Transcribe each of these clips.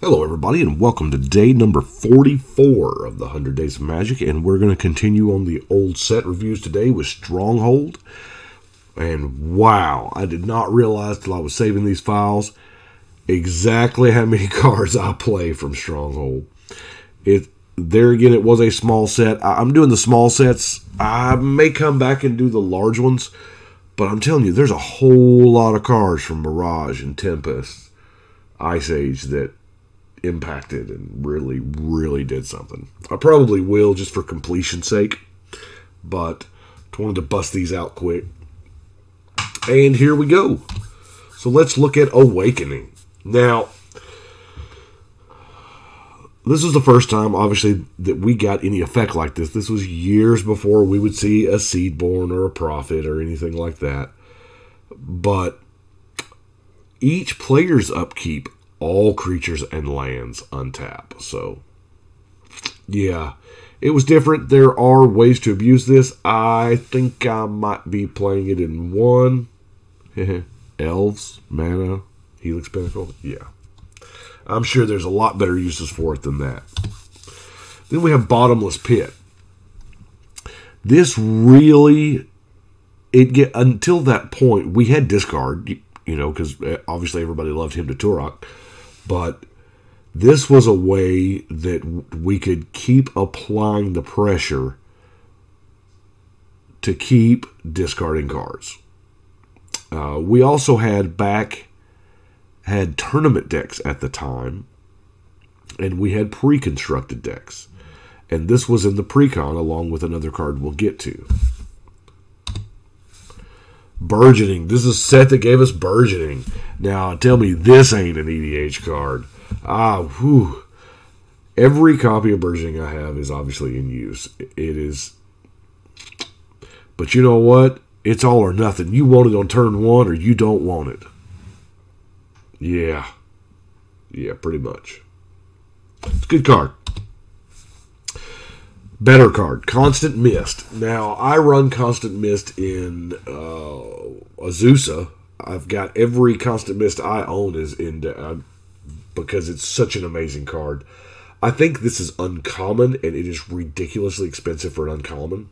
Hello everybody and welcome to day number 44 of the 100 Days of Magic, and we're going to continue on the old set reviews today with Stronghold. And wow, I did not realize till I was saving these files exactly how many cards I play from Stronghold. There again, it was a small set. I'm doing the small sets. I may come back and do the large ones, but I'm telling you, there's a whole lot of cards from Mirage and Tempest, Ice Age that impacted and really did something. I probably will just for completion's sake, but I wanted to bust these out quick. And here we go. So let's look at Awakening. Now, this is the first time, obviously, that we got any effect like this. This was years before we would see a Seedborn or a Prophet or anything like that. But each player's upkeep, all creatures and lands untap. So, yeah, it was different. There are ways to abuse this. I think I might be playing it in one. Elves, mana, Helix Pinnacle. Yeah. I'm sure there's a lot better uses for it than that. Then we have Bottomless Pit. This really, until that point, we had discard, you know, because obviously everybody loved Hymn to Turok. But this was a way that we could keep applying the pressure to keep discarding cards. We also had tournament decks at the time, and we had pre-constructed decks. And this was in the pre-con along with another card we'll get to. Burgeoning. This is a set that gave us Burgeoning. Now, tell me this ain't an EDH card. Every copy of Burgeoning I have is obviously in use. It is. But you know what? It's all or nothing. You want it on turn one or you don't want it. Yeah. Yeah, pretty much. It's a good card. Better card, Constant Mist. Now, I run Constant Mist in Azusa. I've got every Constant Mist I own is in because it's such an amazing card. I think this is uncommon, and it is ridiculously expensive for an uncommon.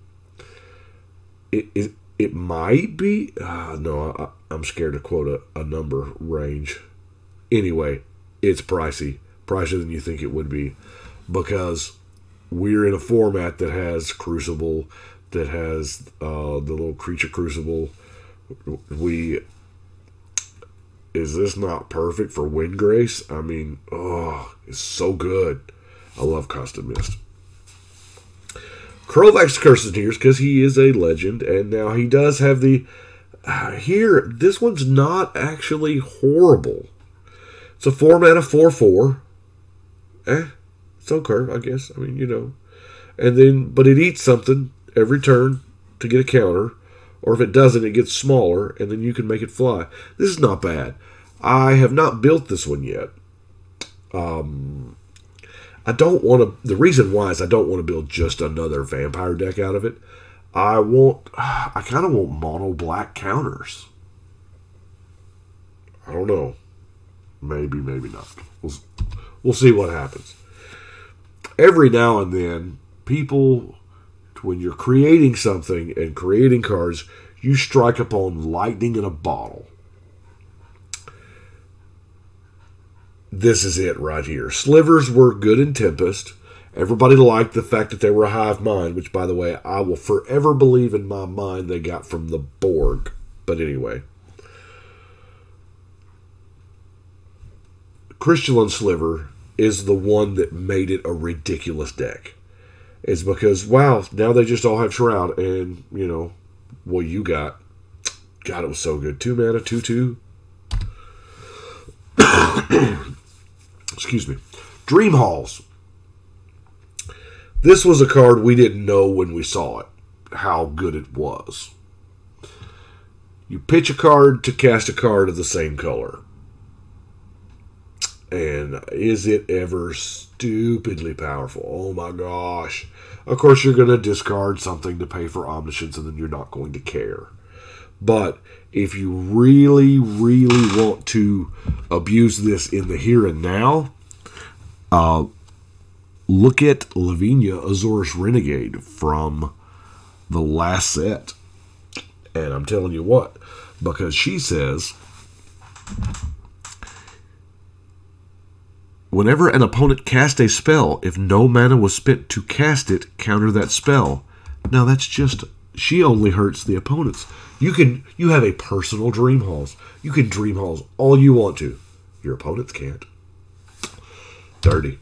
It might be. No, I'm scared to quote a number range. Anyway, it's pricey. Pricier than you think it would be. Because we're in a format that has Crucible, that has the little creature Crucible. Is this not perfect for Windgrace? I mean, it's so good. I love Constant Mist. Krovax Curse and Tears, because he is a legend, and now he does have the... here, this one's not actually horrible. It's a 4-mana 4/4. It's okay, I guess. I mean, you know. And then, but it eats something every turn to get a counter. Or if it doesn't, it gets smaller, and then you can make it fly. This is not bad. I have not built this one yet. I don't want to... The reason why is I don't want to build just another vampire deck out of it. I kind of want mono black counters. I don't know. Maybe, maybe not. We'll see what happens. Every now and then, people, when you're creating something and creating cards, you strike upon lightning in a bottle. This is it right here. Slivers were good in Tempest. Everybody liked the fact that they were a hive mind, which, by the way, I will forever believe in my mind they got from the Borg. But anyway. Crystalline Sliver is the one that made it a ridiculous deck. It's because, wow, now they just all have Shroud, and, you know, what you got. God, it was so good. 2 mana, 2/2. Excuse me. Dream Halls. This was a card we didn't know when we saw it, how good it was. You pitch a card to cast a card of the same color. And is it ever stupidly powerful? Oh my gosh. Of course, you're going to discard something to pay for Omniscience, and then you're not going to care. But if you really want to abuse this in the here and now, Look at Lavinia Azorius Renegade from the last set. And I'm telling you what, because she says, whenever an opponent cast a spell, if no mana was spent to cast it, counter that spell. Now that's just, she only hurts the opponents. You have a personal Dream Halls. You can Dream Halls all you want to. Your opponents can't. Dirty.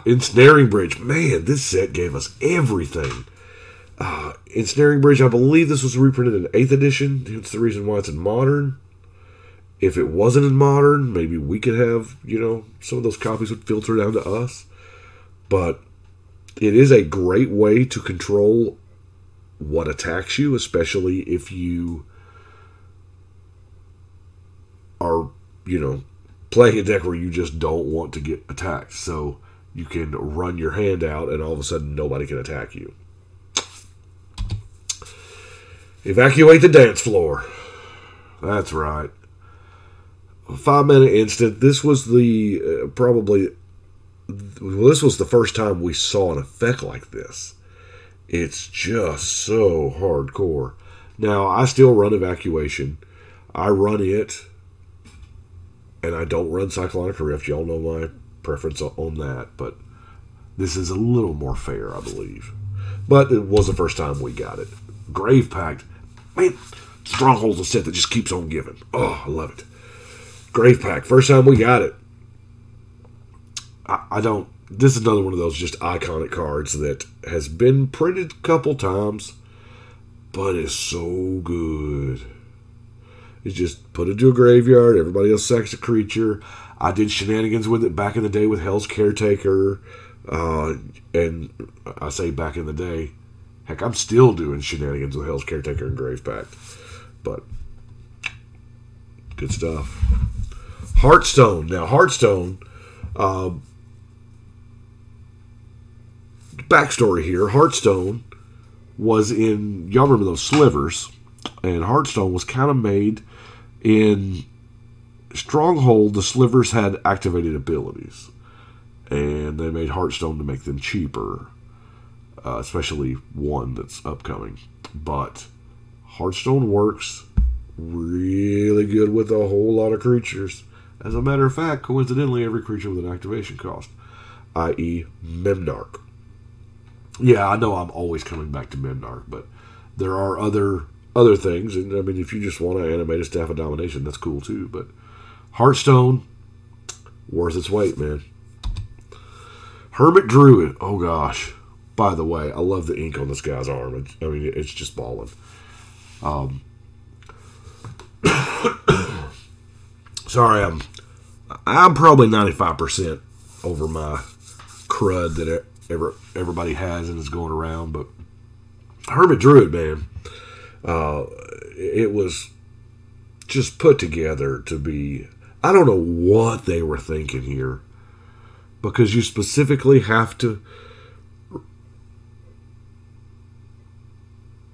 Ensnaring Bridge. Man, this set gave us everything. Ensnaring Bridge, I believe this was reprinted in 8th edition. It's the reason why it's in Modern. If it wasn't in Modern, maybe we could have, some of those copies would filter down to us. But it is a great way to control what attacks you, especially if you are, playing a deck where you just don't want to get attacked. So you can run your hand out and all of a sudden nobody can attack you. Evacuate the dance floor. That's right. 5-mana instant. This was the this was the first time we saw an effect like this. It's just so hardcore. Now, I still run Evacuation. I run it, and I don't run Cyclonic Rift. Y'all know my preference on that, but this is a little more fair, I believe. But it was the first time we got it. Grave Pact. Man, Stronghold's a set that just keeps on giving. Oh, I love it. Grave Pact. First time we got it. This is another one of those just iconic cards that has been printed a couple times, but is so good. It's just put it to a graveyard. Everybody else sacks a creature. I did shenanigans with it back in the day with Hell's Caretaker. And I say back in the day. Heck, I'm still doing shenanigans with Hell's Caretaker and Grave Pact. But, good stuff. Hearthstone. Now, Hearthstone, backstory here. Hearthstone was in, y'all remember those Slivers? And Hearthstone was kind of made in Stronghold. The Slivers had activated abilities. And they made Hearthstone to make them cheaper. Especially one that's upcoming. But Hearthstone works really good with a whole lot of creatures. As a matter of fact, coincidentally, every creature with an activation cost. I.e. Memnarch. Yeah, I know I'm always coming back to Memnarch, but there are other things. And I mean, if you just want to animate a Staff of Domination, that's cool too. But Hearthstone, worth its weight, man. Herbert Druid. Oh, gosh. By the way, I love the ink on this guy's arm. It's just balling. Sorry, I'm probably 95% over my crud that everybody has and is going around. But Herbert Druid, man, it was just put together to be. I don't know what they were thinking here, because you specifically have to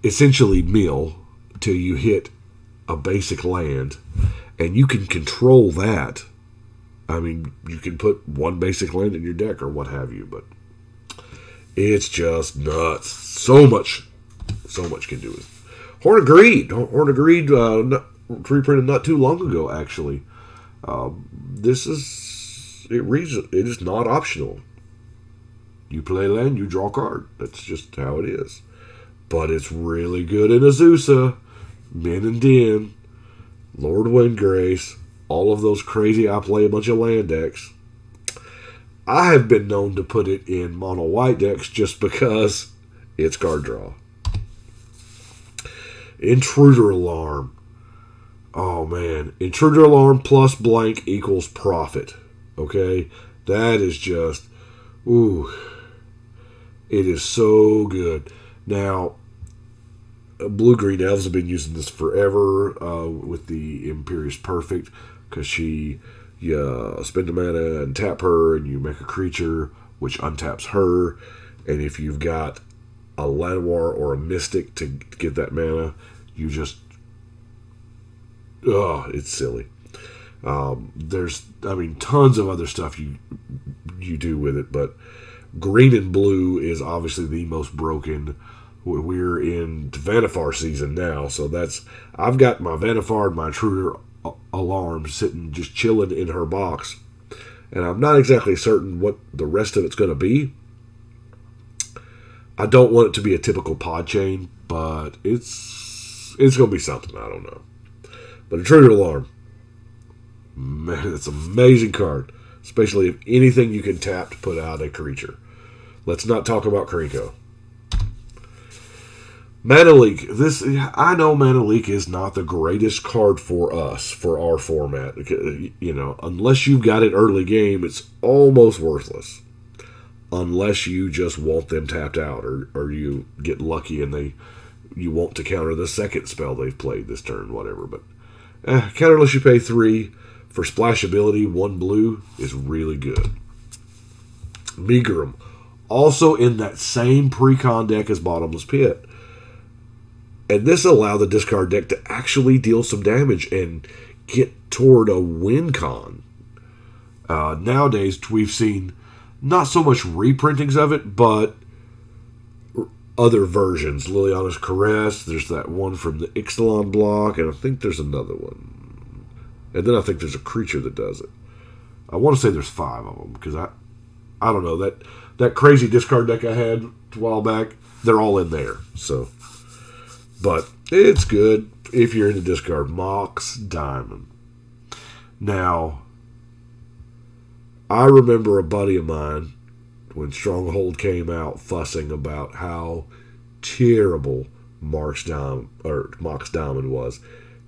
essentially mill till you hit a basic land, and you can control that. I mean, you can put one basic land in your deck or what have you, but it's just nuts. So much can do with it. Horn of Greed. Horn of Greed reprinted not too long ago, actually. It is not optional. You play land, you draw a card. That's just how it is. But it's really good in Azusa, Min and Din, Lord Windgrace, all of those crazy, I play a bunch of land decks. I have been known to put it in mono white decks just because it's card draw. Intruder Alarm. Oh man, Intruder Alarm plus blank equals profit. Okay? That is just, ooh. It is so good. Now, Blue-Green Elves have been using this forever with the Imperious Perfect, because you spend a mana and tap her, and you make a creature, which untaps her, and if you've got a Llanowar or a Mystic to get that mana, you just... Oh, it's silly. There's, I mean, tons of other stuff you do with it, but green and blue is obviously the most broken. We're in Vannifar season now, so I've got my Vannifar and my Intruder Alarm sitting just chilling in her box, and I'm not exactly certain what the rest of it's going to be. I don't want it to be a typical pod chain, but it's going to be something. I don't know. But Intruder Alarm, man, it's an amazing card, especially if anything you can tap to put out a creature. Let's not talk about Carico. Mana Leak. I know Mana Leak is not the greatest card for us, for our format. You know, unless you've got it early game, it's almost worthless. Unless you just want them tapped out, or you get lucky and you want to counter the second spell they've played this turn, whatever. But counterless, you pay 3 for splashability. 1 blue is really good. Bikram, also in that same pre-con deck as Bottomless Pit. And this allowed the discard deck to actually deal some damage and get toward a win con. Nowadays, we've seen not so much reprintings of it, but other versions. Liliana's Caress, there's that one from the Ixalan block, and I think there's another one. And then I think there's a creature that does it. I want to say there's 5 of them, because I don't know, that crazy discard deck I had a while back, they're all in there, so... But it's good if you're in the discard. MOX Diamond. Now, I remember a buddy of mine, when Stronghold came out, fussing about how terrible MOX Diamond was.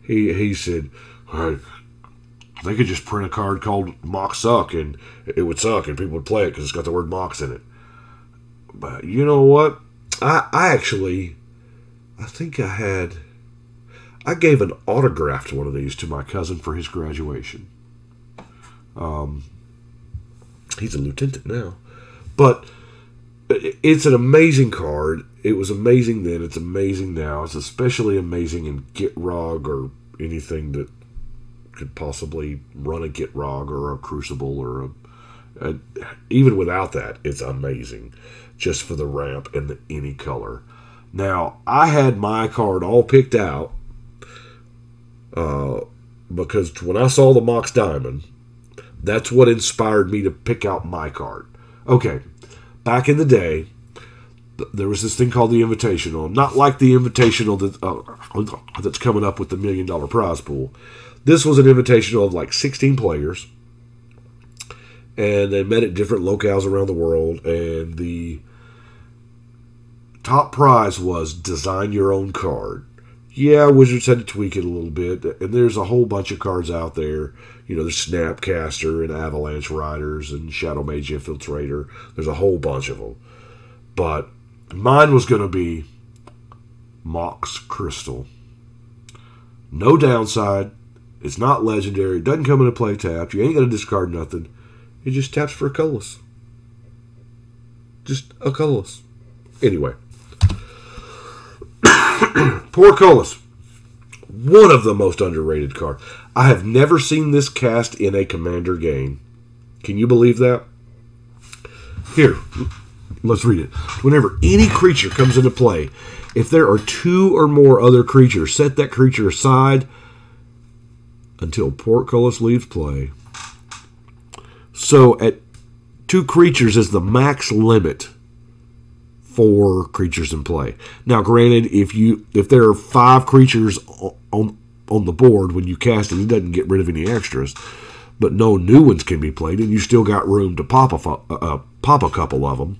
He said, hey, they could just print a card called MOX Suck, and it would suck, and people would play it because it's got the word MOX in it. But you know what? I think I gave an autograph to one of these to my cousin for his graduation. He's a lieutenant now. But it's an amazing card. It was amazing then. It's amazing now. It's especially amazing in Gitrog or anything that could possibly run a Gitrog or a Crucible or even without that, it's amazing. Just for the ramp and any color. Now, I had my card all picked out because when I saw the MOX Diamond, that's what inspired me to pick out my card. Okay, back in the day, there was this thing called the Invitational. Not like the Invitational that's coming up with the $1 million prize pool. This was an Invitational of like 16 players, and they met at different locales around the world, and the top prize was design your own card. Yeah, Wizards had to tweak it a little bit, and there's a whole bunch of cards out there. You know, there's Snapcaster and Avalanche Riders and Shadow Mage Infiltrator. There's a whole bunch of them. But mine was going to be MOX Crystal. No downside. It's not legendary. It doesn't come into play tapped. You ain't going to discard nothing. It just taps for a colorless. Just a colorless. Anyway. Portcullis, one of the most underrated cards. I have never seen this cast in a Commander game. Can you believe that? Here, let's read it. Whenever any creature comes into play, if there are 2 or more other creatures, set that creature aside until Portcullis leaves play. So, at 2 creatures is the max limit for creatures in play. Now, granted, if there are 5 creatures on the board when you cast it, it doesn't get rid of any extras, but no new ones can be played, and you still got room to pop a couple of them.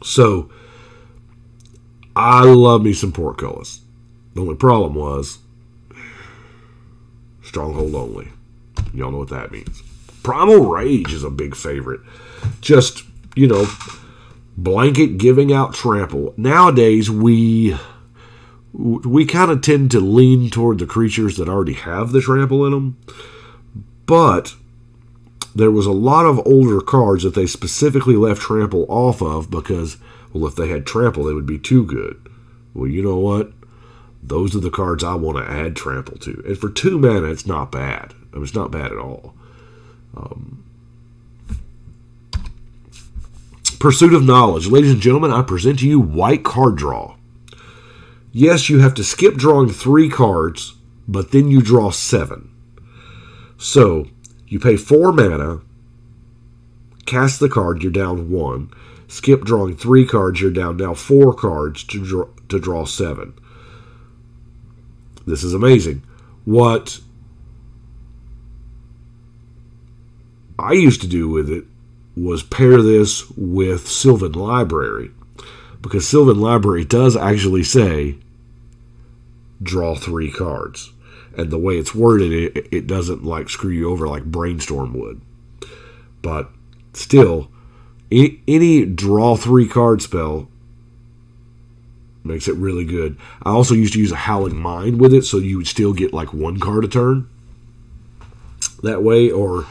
So, I love me some Portcullis. The only problem was Stronghold only. Y'all know what that means. Primal Rage is a big favorite. Just, you know, blanket giving out trample. Nowadays, we kind of tend to lean toward the creatures that already have the trample in them. But there was a lot of older cards that they specifically left trample off of because, well, if they had trample, they would be too good. Well, you know what? Those are the cards I want to add trample to. And for 2 mana, it's not bad. I mean, it's not bad at all. Pursuit of Knowledge. Ladies and gentlemen, I present to you white card draw. Yes, you have to skip drawing 3 cards, but then you draw 7. So, you pay 4 mana, cast the card, you're down 1. Skip drawing 3 cards, you're down now 4 cards to draw 7. This is amazing. What I used to do with it was pair this with Sylvan Library, because Sylvan Library does actually say draw 3 cards, and the way it's worded, it doesn't like screw you over like Brainstorm would. But still, any draw 3 card spell makes it really good. I also used to use a Howling Mind with it, so you would still get like 1 card a turn that way, or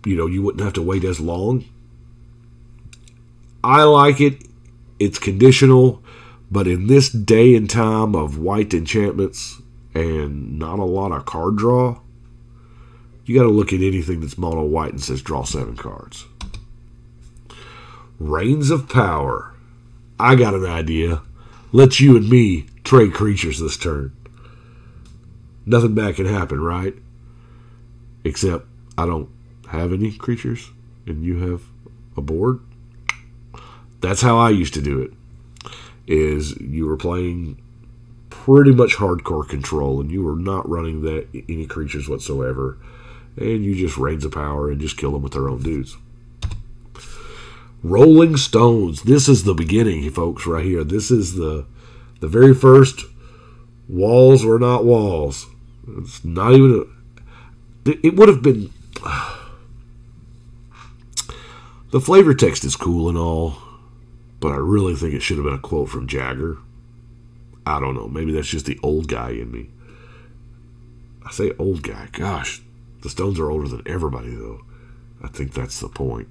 you wouldn't have to wait as long. I like it. It's conditional, but in this day and time of white enchantments and not a lot of card draw, you got to look at anything that's mono white and says draw 7 cards. Reins of Power. I got an idea. Let you and me trade creatures this turn. Nothing bad can happen, right? Except I don't have any creatures and you have a board. That's how I used to do it. Is you were playing pretty much hardcore control and you were not running any creatures whatsoever, and you just Reins of Power and just kill them with their own dudes. Rolling Stones. This is the beginning, folks, right here. This is the very first walls were not walls. It's not even it would have been. The flavor text is cool and all, but I really think it should have been a quote from Jagger. I don't know. Maybe that's just the old guy in me. I say old guy. Gosh, the Stones are older than everybody, though. I think that's the point.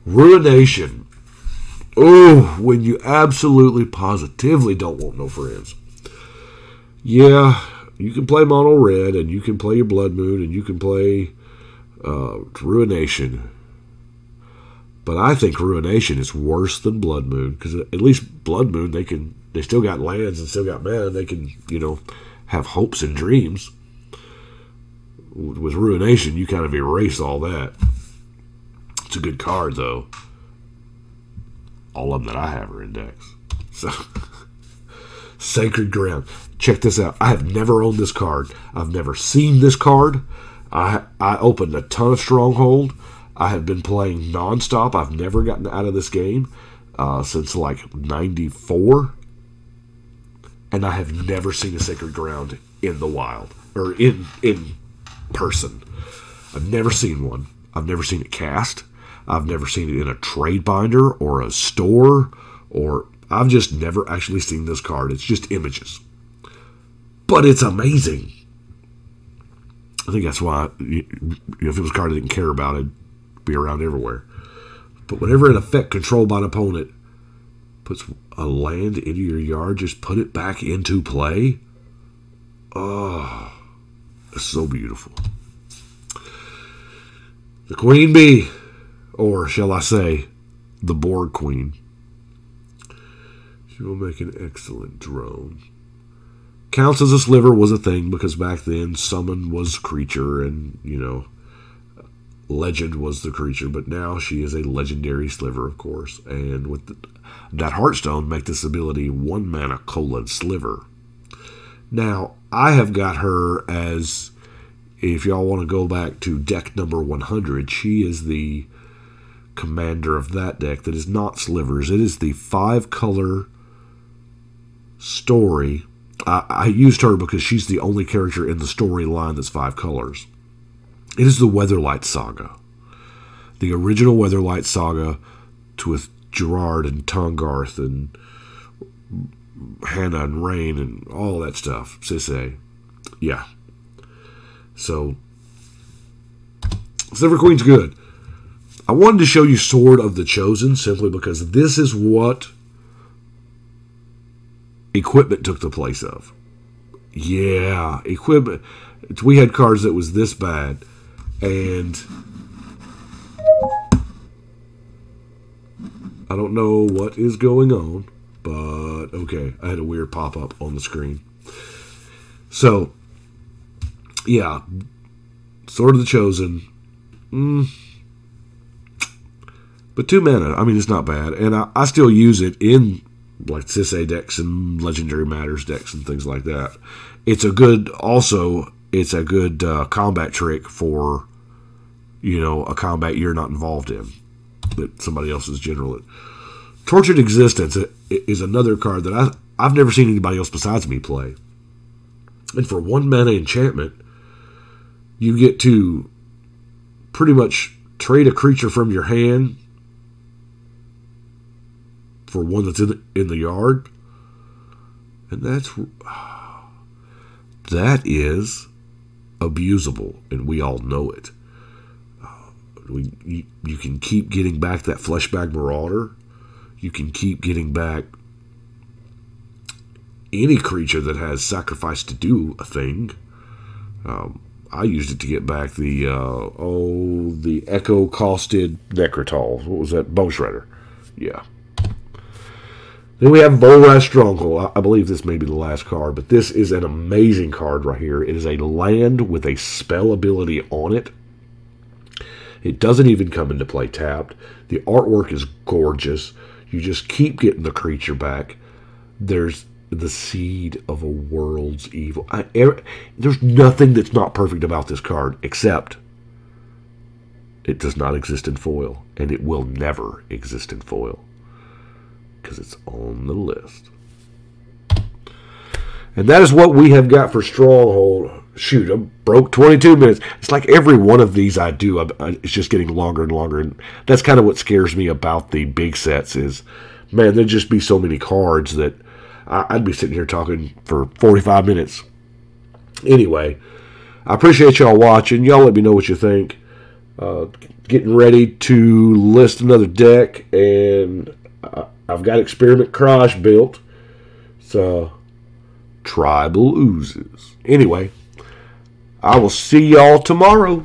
Ruination. Oh, when you absolutely positively don't want no friends. Yeah, you can play mono red, and you can play your Blood Moon, and you can play Ruination. But I think Ruination is worse than Blood Moon, because at least Blood Moon, they still got lands and still got mana. They can, have hopes and dreams. With Ruination, you kind of erase all that. It's a good card, though. All of them that I have are index. So, Sacred Ground. Check this out. I have never owned this card. I've never seen this card. I opened a ton of Stronghold. I have been playing nonstop. I've never gotten out of this game since like 94. And I have never seen a Sacred Ground in the wild. Or in person. I've never seen one. I've never seen it cast. I've never seen it in a trade binder or a store. Or I've just never actually seen this card. It's just images. But it's amazing. I think that's why, if it was a card I didn't care about, it'd be around everywhere. But whenever an effect controlled by an opponent puts a land into your yard, just put it back into play. Oh, it's so beautiful. The Queen Bee, or shall I say, the Board Queen. She will make an excellent drone. Counts as a sliver was a thing, because back then summon was creature and, legend was the creature, but now she is a legendary sliver, of course. And with that Hearthstone, make this ability 1 mana :sliver. Now, I have got her as, if y'all want to go back to deck number 100, she is the commander of that deck that is not slivers. It is the 5-color story. I used her because she's the only character in the storyline that's 5 colors. It is the Weatherlight Saga. The original Weatherlight Saga with Gerard and Tongarth and Hannah and Rain and all that stuff. Sisay. Yeah. So, Sliver Queen's good. I wanted to show you Sword of the Chosen simply because this is what equipment took the place of. Yeah, equipment. We had cards that was this bad, and I don't know what is going on, but okay, I had a weird pop-up on the screen. So, yeah, Sword of the Chosen, but 2 mana, I mean, it's not bad, and I still use it in, like, CISA decks and Legendary Matters decks and things like that. It's a good, also, it's a good combat trick for, you know, a combat you're not involved in, that somebody else is generaling. Tortured Existence is another card that I've never seen anybody else besides me play. And for 1 mana enchantment, you get to pretty much trade a creature from your hand for one that's in the yard. And that is abusable, and we all know it. You can keep getting back that Fleshbag Marauder. You can keep getting back any creature that has sacrifice to do a thing. I used it to get back the Echo-costed Necrotal. What was that? Bone Shredder. Yeah. Then we have Volrath Stronghold. I believe this may be the last card, but this is an amazing card right here. It is a land with a spell ability on it. It doesn't even come into play tapped. The artwork is gorgeous. You just keep getting the creature back. There's the Seed of a World's Evil. There's nothing that's not perfect about this card, except it does not exist in foil, and it will never exist in foil, because it's on the list. And that is what we have got for Stronghold. Shoot, I broke 22 minutes. It's like every one of these I do, it's just getting longer and longer. And that's kind of what scares me about the big sets is, man, there'd just be so many cards that I'd be sitting here talking for 45 minutes. Anyway, I appreciate y'all watching. Y'all let me know what you think. Getting ready to list another deck, and I've got Experiment Crash built. So, Tribal Oozes. Anyway, I will see y'all tomorrow.